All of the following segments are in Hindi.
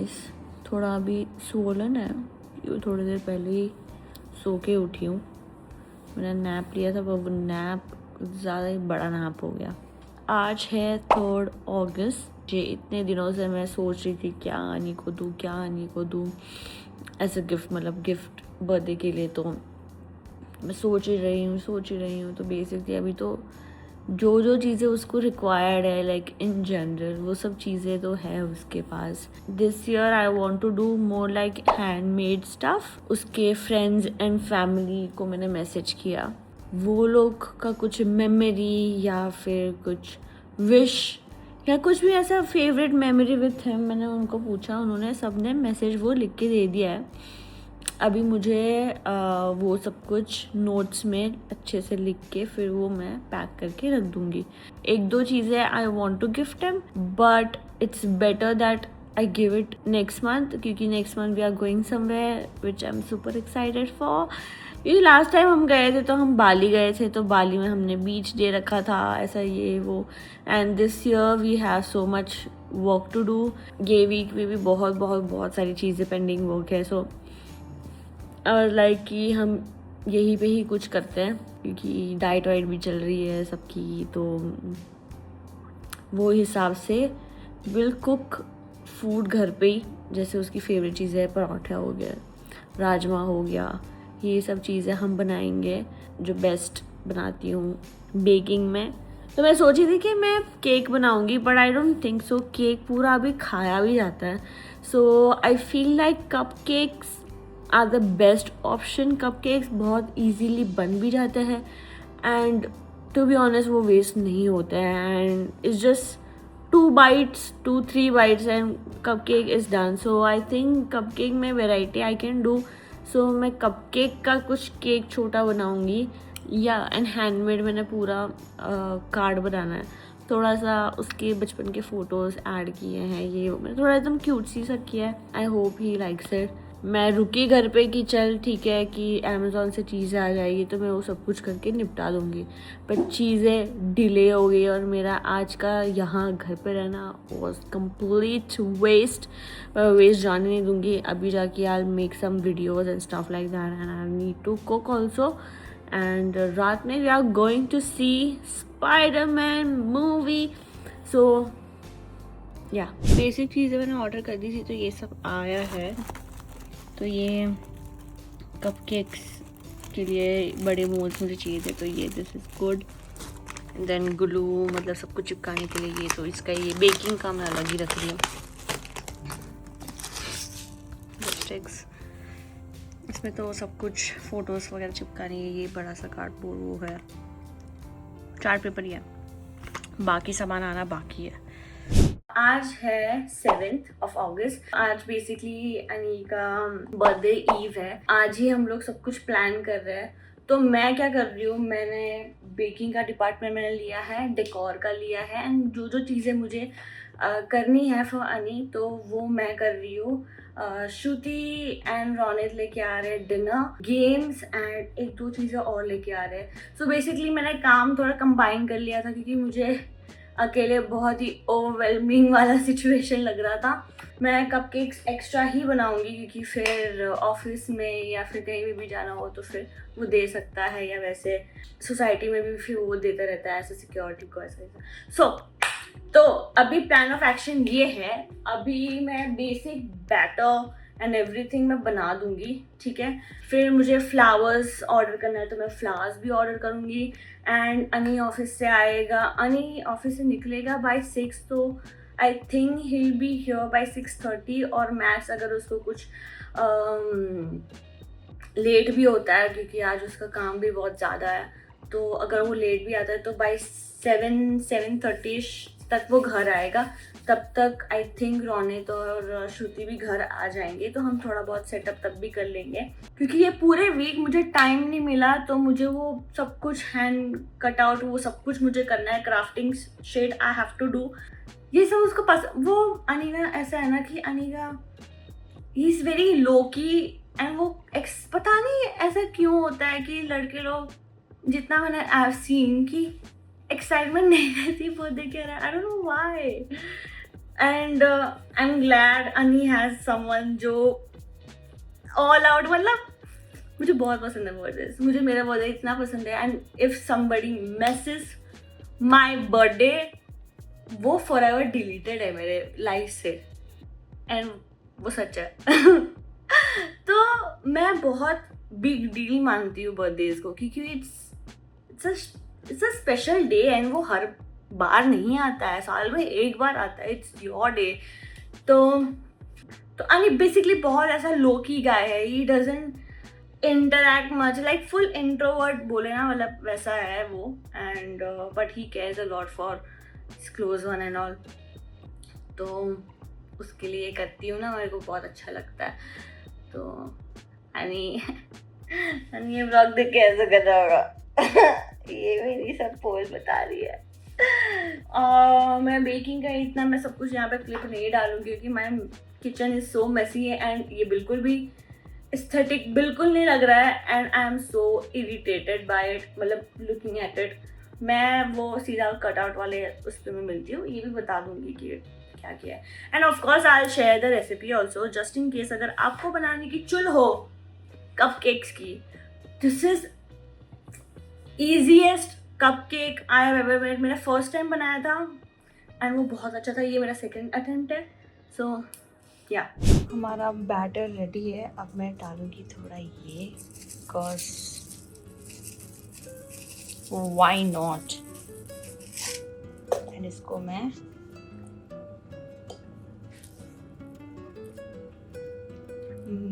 फेस थोड़ा अभी स्वोलन है, थोड़ी देर पहले ही सो के उठी हूँ। मैंने नैप लिया था पर वो नैप ज़्यादा ही बड़ा नैप हो गया। आज है 3 अगस्त। ये इतने दिनों से मैं सोच रही थी क्या आनी को दूँ एज अ गिफ्ट, मतलब गिफ्ट बर्थडे के लिए। तो मैं सोच ही रही हूँ। तो बेसिकली अभी तो जो चीज़ें उसको रिक्वायर्ड है लाइक इन जनरल वो सब चीज़ें तो है उसके पास। This year I want to do more like handmade stuff. उसके फ्रेंड्स एंड फैमिली को मैंने मैसेज किया, वो लोग का कुछ मेमोरी या फिर कुछ विश या कुछ भी ऐसा फेवरेट मेमोरी विथ हिम मैंने उनको पूछा। उन्होंने सबने मैसेज वो लिख के दे दिया है। अभी मुझे वो सब कुछ नोट्स में अच्छे से लिख के फिर वो मैं पैक करके रख दूँगी। 1-2 चीज़ें I want to gift him, but it's better that I give it next month, क्योंकि next month we are going somewhere which I am super excited for. क्योंकि लास्ट टाइम हम गए थे तो हम बाली गए थे, तो बाली में हमने बीच डे रखा था, ऐसा ये वो। And this year we have so much work to do. ये वीक में भी बहुत सारी चीज़ें पेंडिंग वर्क है। सो और लाइक कि हम यहीं पे ही कुछ करते हैं, क्योंकि डाइट वाइट भी चल रही है सबकी। तो वो हिसाब से विल कुक फूड घर पे ही, जैसे उसकी फेवरेट चीज़ें है, पराठा हो गया, राजमा हो गया, ये सब चीज़ें हम बनाएंगे जो बेस्ट बनाती हूँ बेकिंग में। तो मैं सोची थी कि मैं केक बनाऊंगी, but I don't think so cake पूरा अभी खाया भी जाता है। So I feel like cupcakes are the best option. Cupcakes बहुत इजीली बन भी जाते हैं एंड टू बी ऑनेस्ट वो वेस्ट नहीं होते हैं, and it's just 2-3 bites and cupcake is done. So I think cupcake में variety I can do. So मैं कपकेक का कुछ केक छोटा बनाऊंगी या एंड हैंडमेड मैंने पूरा कार्ड बनाना है। थोड़ा सा उसके बचपन के फ़ोटोज़ ऐड किए हैं, ये मैंने थोड़ा एकदम क्यूट सी सा किया है। I hope he likes it. मैं रुकी घर पे कि चल ठीक है कि अमेज़ॉन से चीज़ें आ जाएगी तो मैं वो सब कुछ करके निपटा दूँगी, बट चीज़ें डिले हो गई और मेरा आज का यहाँ घर पे रहना वॉज कंप्लीट वेस्ट। मैं वेस्ट जाने नहीं दूँगी। अभी जाके I make some videos and stuff like that and I need to cook also. And रात में we are going to see Spiderman movie. So या बेसिक चीज़ें मैंने ऑर्डर कर दी थी तो ये सब आया है। तो ये कपकेक्स के लिए बड़े मोल्स मुझे चाहिए थे, तो ये this is good. Then glue, मतलब सब कुछ चिपकाने के लिए ये, तो इसका ये बेकिंग का मैं अलग ही रख रही हूँ। लिपस्टिक्स, इसमें तो सब कुछ फ़ोटोज़ वगैरह चिपकाने है। ये बड़ा सा कार्डबोर्ड वो है, चार्ट पेपर ही है, बाकी सामान आना बाकी है। आज है 7th अगस्त। आज बेसिकली अनी का बर्थडे ईव है। आज ही हम लोग सब कुछ प्लान कर रहे हैं। तो मैं क्या कर रही हूँ, मैंने बेकिंग का डिपार्टमेंट मैंने लिया है, डेकोर का लिया है, एंड जो चीज़ें मुझे करनी है फॉर अनी तो वो मैं कर रही हूँ। श्रुति एंड रोनित लेके आ रहे हैं डिनर, गेम्स एंड 1-2 चीज़ें और लेके आ रहे हैं। सो बेसिकली मैंने काम थोड़ा कंबाइन कर लिया था, क्योंकि मुझे अकेले बहुत ही ओवरवेलमिंग वाला सिचुएशन लग रहा था। मैं कपकेक्स एक्स्ट्रा ही बनाऊंगी, क्योंकि फिर ऑफिस में या फिर कहीं भी जाना हो तो फिर वो दे सकता है, या वैसे सोसाइटी में भी फिर वो देता रहता है ऐसे सिक्योरिटी को ऐसा। तो अभी प्लान ऑफ एक्शन ये है, अभी मैं बेसिक बैटर एंड एवरीथिंग मैं बना दूंगी, ठीक है। फिर मुझे फ्लावर्स ऑर्डर करना है तो मैं फ्लावर्स भी ऑर्डर करूंगी। एंड अनी ऑफिस से आएगा, अनी ऑफिस से निकलेगा बाय 6, तो I think he be here bye 6:30। और मैक्स अगर उसको कुछ लेट भी होता है, क्योंकि आज उसका काम भी बहुत ज़्यादा है, तो अगर वो लेट भी आता है तो बाय 7-7:30 तक वो घर आएगा। तब तक आई थिंक रोनित और श्रुति भी घर आ जाएंगे, तो हम थोड़ा बहुत सेटअप तब भी कर लेंगे। क्योंकि ये पूरे वीक मुझे टाइम नहीं मिला, तो मुझे वो सब कुछ हैंड कट आउट वो सब कुछ मुझे करना है। Crafting shed I have to do, ये सब उसको पसंद। वो अनीगा ऐसा है ना कि अनीगा ही इज़ वेरी लो की, एंड वो पता नहीं ऐसा क्यों होता है कि लड़के लोग, जितना मैंने आई सीन की एक्साइटमेंट नहीं रहती बर्थडे के, I don't know why. And I am glad अनी हैज समवन जो ऑल आउट, मतलब मुझे बहुत पसंद है बर्थडे, मुझे मेरा बर्थडे इतना पसंद है। And if somebody message my birthday, वो फॉर एवर डिलीटेड है मेरे लाइफ से, एंड वो सच है। तो मैं बहुत बिग डील मानती हूँ बर्थडेज को, क्योंकि it's a special day and वो हर बार नहीं आता है, साल में एक बार आता है, इट्स योर डे। तो अनी बेसिकली बहुत ऐसा लो की गाय है, he doesn't interact much, like full introvert बोले ना, मतलब वैसा है वो। And but he cares a lot for his close one and all. तो उसके लिए करती हूँ ना, मेरे को बहुत अच्छा लगता है। तो अनी ये ब्लॉग देख के ऐसा कर रहा होगा। ये मेरी सब पोल बता रही है। मैं बेकिंग का इतना मैं सब कुछ यहाँ पे क्लिप नहीं डालूंगी, क्योंकि my kitchen is so messy and ये बिल्कुल भी एस्थेटिक बिल्कुल नहीं लग रहा है। And I am so irritated by it, मतलब लुकिंग एट इट। मैं वो सीधा कटआउट वाले उस पर मैं मिलती हूँ, ये भी बता दूंगी कि क्या किया है। End of course I will share the recipe also, just in case अगर आपको बनाने की चुल हो कपकेक्स की। This is easiest cupcake I have ever made. मेरा फर्स्ट टाइम बनाया था एंड वो बहुत अच्छा था। ये मेरा सेकंड अटेम्प्ट है। सो या हमारा बैटर रेडी है। अब मैं डालूंगी थोड़ा ये, बिकॉज व्हाई नॉट। एंड इसको मैं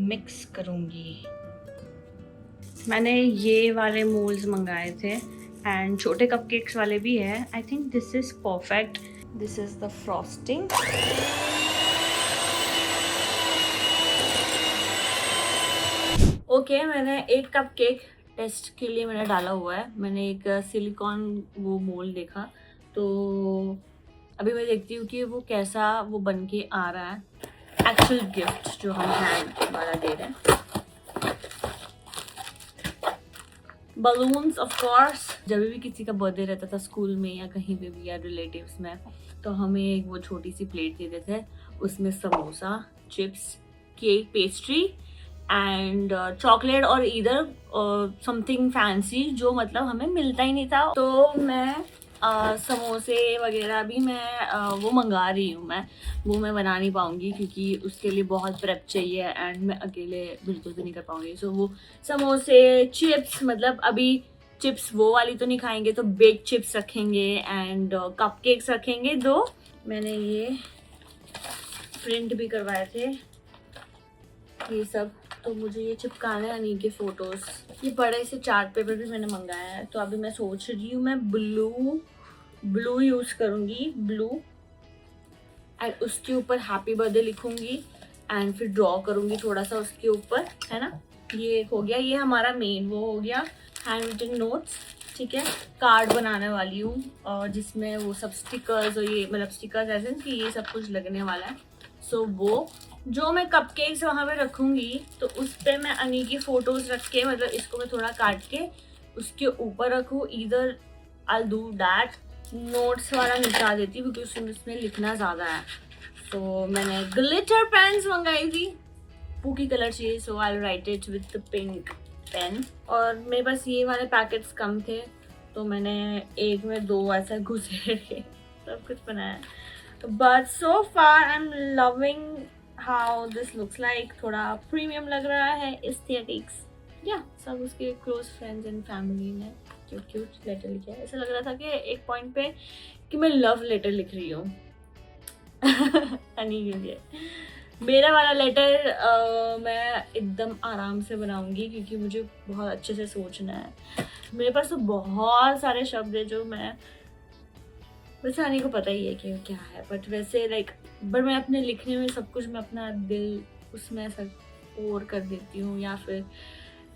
मिक्स करूंगी। मैंने ये वाले मोल्ड्स मंगाए थे एंड छोटे कपकेक्स वाले भी है। I think this is perfect. This is the frosting. Okay, मैंने एक कपकेक टेस्ट के लिए मैंने डाला हुआ है। मैंने एक सिलिकॉन वो मोल्ड देखा, तो अभी मैं देखती हूँ कि वो कैसा वो बन के आ रहा है। एक्चुअल गिफ्ट जो हम हैंड वाला दे रहे हैं। Balloons of course. जब भी किसी का बर्थडे रहता था स्कूल में या कहीं पे भी या रिलेटिव्स में, तो हमें एक वो छोटी सी प्लेट देते थे, उसमें samosa, chips, cake, pastry and chocolate और इधर समथिंग फैंसी जो मतलब हमें मिलता ही नहीं था। तो मैं समोसे वगैरह भी मैं वो मंगा रही हूँ। वो मैं बना नहीं पाऊँगी क्योंकि उसके लिए बहुत प्रेप चाहिए एंड मैं अकेले बिल्कुल भी नहीं कर पाऊँगी। सो वो समोसे, चिप्स, मतलब अभी चिप्स वो वाली तो नहीं खाएंगे, तो बेक चिप्स रखेंगे एंड कपकेक्स रखेंगे 2। मैंने ये प्रिंट भी करवाए थे ये सब, तो मुझे ये चिपकाने अनी के फोटोज। ये बड़े से चार्ट पेपर भी मैंने मंगाया है। तो अभी मैं सोच रही हूँ मैं ब्लू यूज करूँगी, ब्लू, एंड उसके ऊपर हैप्पी बर्थडे लिखूंगी एंड फिर ड्रॉ करूँगी थोड़ा सा उसके ऊपर, है ना। ये एक हो गया, ये हमारा मेन वो हो गया हैंड रिटन नोट्स। ठीक है, कार्ड बनाने वाली हूँ और जिसमें वो सब स्टिकर्स और ये मतलब स्टिकर्स ऐसे कि ये सब कुछ लगने वाला है। सो वो जो मैं कपकेक्स वहाँ पे रखूँगी तो उस पर मैं अनी की फ़ोटोज़ रख के, मतलब इसको मैं थोड़ा काट के उसके ऊपर रखूँ। इधर आई डू दैट। नोट्स वाला निकाल देती हूँ क्योंकि उसमें लिखना ज़्यादा है। तो मैंने ग्लिटर पेन्स मंगाई थी, पूकी कलर चाहिए, so I write it with the pink pen. और मेरे पास ये वाले पैकेट्स कम थे तो मैंने एक में 2 ऐसा घुसेड़ के सब कुछ बनाया। But so far I am loving how this looks like. थोड़ा प्रीमियम लग रहा है, एस्थेटिक्स या सब उसके क्लोज फ्रेंड्स एंड फैमिली ने क्यूट लेटर लिखा है। ऐसा लग रहा था कि एक पॉइंट पे कि मैं लव लेटर लिख रही हूँ अनी के लिए। मेरा वाला लेटर मैं एकदम आराम से बनाऊंगी क्योंकि मुझे बहुत अच्छे से सोचना है। मेरे पास तो बहुत सारे शब्द है जो मैं, वैसे आने को पता ही है कि क्या है, बट वैसे बट मैं अपने लिखने में सब कुछ मैं अपना दिल उसमें ऐसा और कर देती हूँ। या फिर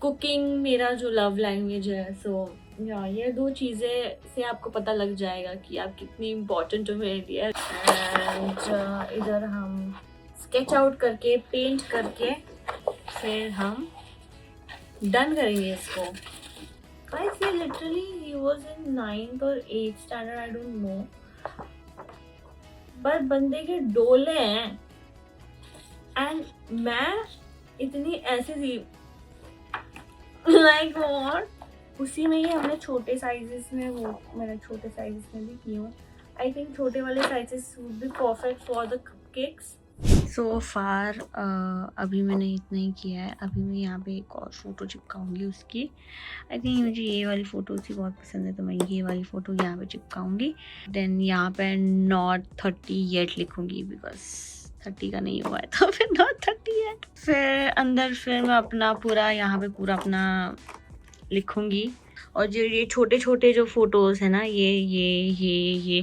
कुकिंग मेरा जो लव लैंग्वेज है। सो या ये 2 चीज़ें से आपको पता लग जाएगा कि आप कितनी इम्पोर्टेंट हो मेरे लिए। एंड इधर हम स्केच आउट करके पेंट करके फिर हम डन करेंगे इसको। Guys, ये literally he was in 9th or 8th standard, I don't know, पर बंदे के डोले हैं एंड मैं इतनी ऐसी थी लाइक व्हाट। उसी में ही हमने छोटे साइजेस में, वो मैंने छोटे साइजेस में भी की हूँ। आई थिंक छोटे वाले sizes would be perfect for the cupcakes. So far अभी मैंने इतना ही किया है। अभी मैं यहाँ पे एक और फ़ोटो चिपकाऊंगी उसकी। आई थिंक मुझे ये वाली फ़ोटो ही बहुत पसंद है, तो मैं ये वाली फ़ोटो यहाँ पे चिपकाऊंगी। देन यहाँ पे नॉट 30 येट लिखूंगी, बिकॉज 30 का नहीं हुआ है तो फिर नॉट 30 येट। फिर अंदर फिर मैं अपना पूरा यहाँ पे पूरा अपना लिखूंगी। और जो ये छोटे छोटे जो फोटोज़ है ना, ये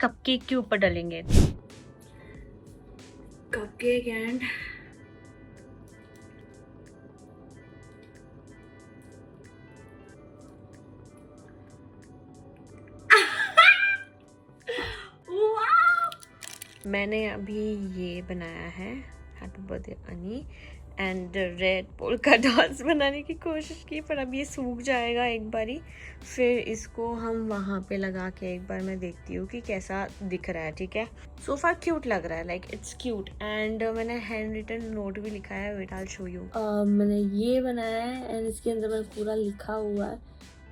कपकेक के ऊपर डलेंगे। कपकेक एंड मैंने अभी ये बनाया है हैप्पी बर्थडे अनी एंड रेड पोल्का डॉट्स बनाने की कोशिश की, पर अब ये सूख जाएगा एक बारी। फिर इसको हम वहाँ पे लगा के एक बार मैं देखती हूँ कि कैसा दिख रहा है। ठीक है, सो फार क्यूट लग रहा है, लाइक इट्स क्यूट। एंड मैंने हैंड रिटन नोट भी लिखा है, वेट आई शो यू। मैंने ये बनाया है एंड इसके अंदर मैंने पूरा लिखा हुआ है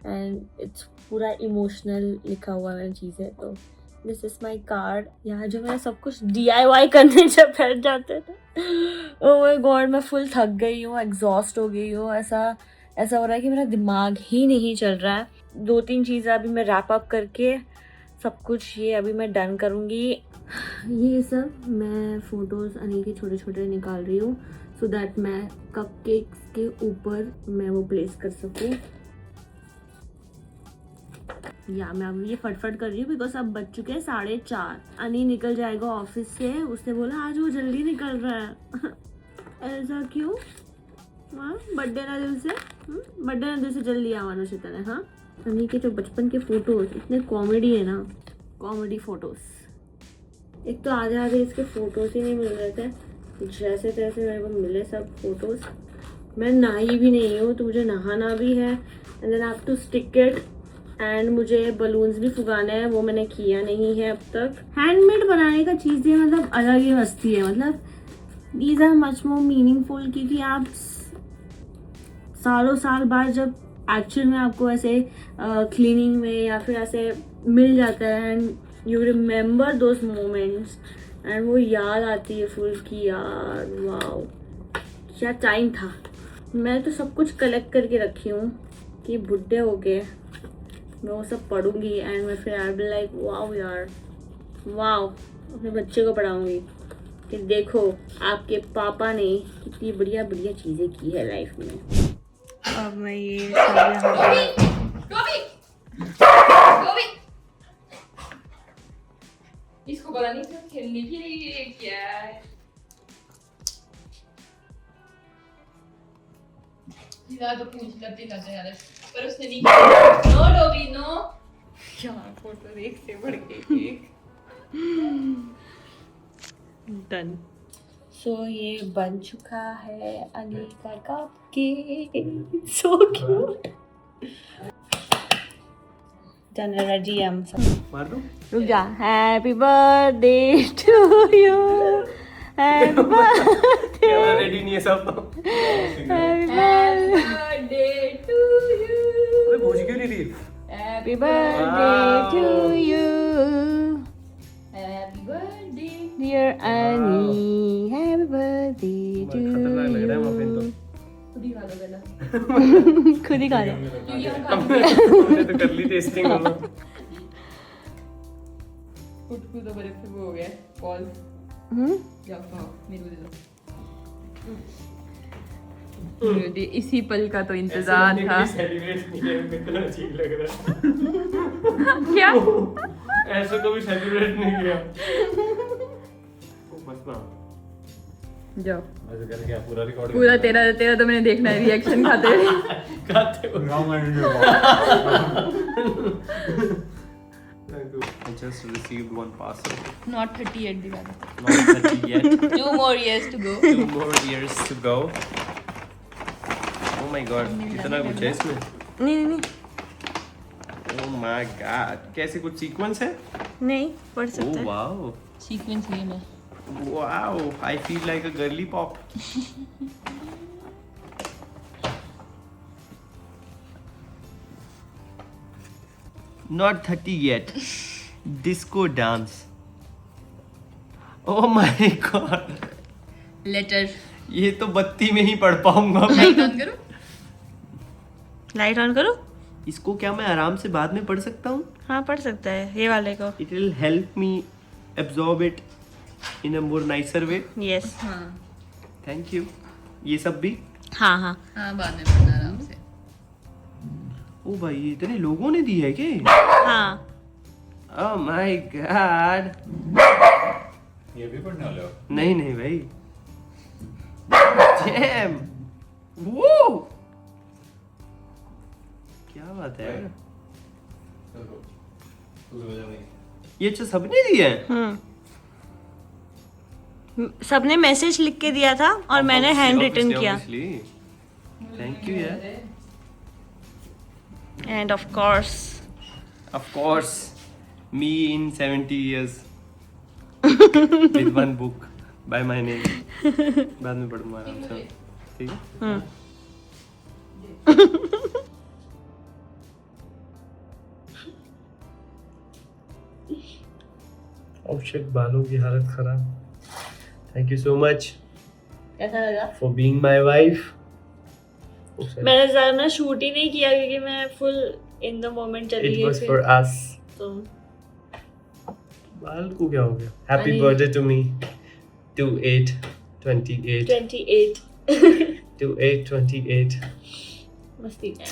एंड इट्स पूरा इमोशनल लिखा हुआ है मैंने चीज़ें। तो दिस इज माई कार्ड। यहाँ जो मैं सब कुछ DIY करने जब बैठ जाते थे, ओह माय गॉड, मैं फुल थक गई हूँ, एग्जॉस्ट हो गई हूँ। ऐसा हो रहा है कि मेरा दिमाग ही नहीं चल रहा है। 2-3 चीज़ें अभी मैं रैप अप करके सब कुछ ये अभी मैं डन करूँगी। ये सब मैं फ़ोटोज़ अनिल के छोटे छोटे निकाल रही हूँ सो दैट मैं कपकेक्स के ऊपर मैं वो प्लेस कर सकूँ। या मैं अब ये फटफट कर रही हूँ बिकॉज अब बज चुके हैं 4:30। अनी निकल जाएगा ऑफिस से, उसने बोला आज वो जल्दी निकल रहा है। ऐसा क्यों? हाँ, बर्थडे ना दिल से, बर्थडे ना दिल से जल्दी आवानो चितन है। हाँ, अनी के जो बचपन के फोटोज इतने कॉमेडी है ना, कॉमेडी फोटोज। एक तो आधे इसके फोटोज ही नहीं मिल रहे थे, जैसे तैसे मेरे को मिले सब फोटोज। मैं नहाई भी नहीं हूँ तो मुझे नहाना भी है and then I have to stick it. And मुझे बलून्स भी फुगाने हैं, वो मैंने किया नहीं है अब तक। हैंडमेड बनाने का चीज़ें मतलब अलग ही मस्ती है, मतलब these are much more meaningful, क्योंकि आप सालों साल बाद जब एक्चुअल में आपको ऐसे क्लीनिंग में या फिर ऐसे मिल जाता है and you remember those moments and वो याद आती है फुल की यार वाओ क्या टाइम था। मैं तो सब कुछ कलेक्ट करके रखी हूँ कि बुढ़े हो गए मैं वो सब पढ़ूंगी एंड मैं फिर आई बी लाइक वाओ यार वाओ, अपने बच्चे को पढ़ाऊंगी कि देखो आपके पापा ने कितनी बढ़िया बढ़िया चीज़ें की है लाइफ में। अब मैं ये इसको पता नहीं था खेलने के लिए क्या है। तो पूछ लेते यार, पर उसने नहीं किया। नो डोबी नो। यार फोटो एक से बढ़ के एक। डन। सो ये बन चुका है अनिल का cupcake, so cute. Done ready हम सब। मार दो। रुक जा। Happy birthday to you, happy birthday. Ready नहीं है सब। Happy birthday to you. अरे भूज क्यों नहीं रही? Happy birthday to you. Happy birthday Dear Annie, happy birthday to खतरनाक लग रहा है मफिन तो। खुद ही खा लो पहले। खुद ही खा लो। क्योंकि हम खा हमने तो कर ली टेस्टिंग दोनों। खुद को तो बड़े से वो हो गया कॉल। जाओ खाओ, मेरे को दे दो। मुझे इसी पल का तो इंतजार था। सेलिब्रेट नहीं किया, कितना अजीब लग रहा है। क्या? ऐसे कभी सेलिब्रेट नहीं किया। बस ना। जाओ। ऐसे कर क्या पूरा रिकॉर्ड पूरा तेरा तो मैंने देखना है रिएक्शन खाते हुए। खाते हो। I just received one parcel. Not 30 at the back. Not 30 yet. 2 more years to go. 2 more years to go. Oh my god, कितना कुछ है इसमें? नहीं Oh my god, कैसे कुछ सीक्वेंस है? नहीं पढ़ सकते Oh हैं। wow, सीक्वेंस ये मैं Wow, I feel like a girly pop. Not 30 yet. Disco dance. Oh my god. Letter ये तो बत्ती में ही पढ़ पाऊंगा मैं। लाइट ऑन करो। लाइट ऑन करो। इसको क्या मैं आराम से बाद में पढ़ सकता हूँ? हाँ पढ़ सकता है ये वाले को। It will help me absorb it in a more nicer way. Yes हाँ Thank you. ये सब भी? हाँ हाँ हाँ बाद में पढ़ना आराम से। ओ भाई ये इतने लोगों ने दी है क्या? हाँ Oh my god. ये भी पढ़ने वाले हो? नहीं नहीं भाई। Damn. Woo. क्या बात है? ये अच्छा सबने दिया है? सबने मैसेज लिख के दिया था और मैंने हैंड रिटन किया। थैंक यू यार। End of course Of course, me in 70 years with one book by my name. बाद में पढ़ूंगा आराम से, ठीक है? Oh shit, बालों की हालत खराब। Thank you so much कैसा लगा? for being my wife. Oh, sorry. मैंने ज़्यादा शूट ही नहीं किया क्योंकि मैं फुल इन द मोमेंट चली It गई was थी। for us. तो बाल को क्या हो गया? Happy अरे। birthday to me. 28 28 28 मस्ती है।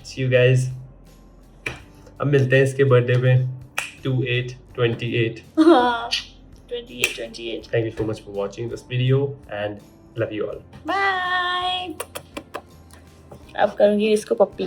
See you guys. अब मिलते हैं इसके बर्थडे पे 28 हाँ 28 Thank you so much for watching this video and love you all. Bye. अब करूँगी इसको पप्पी।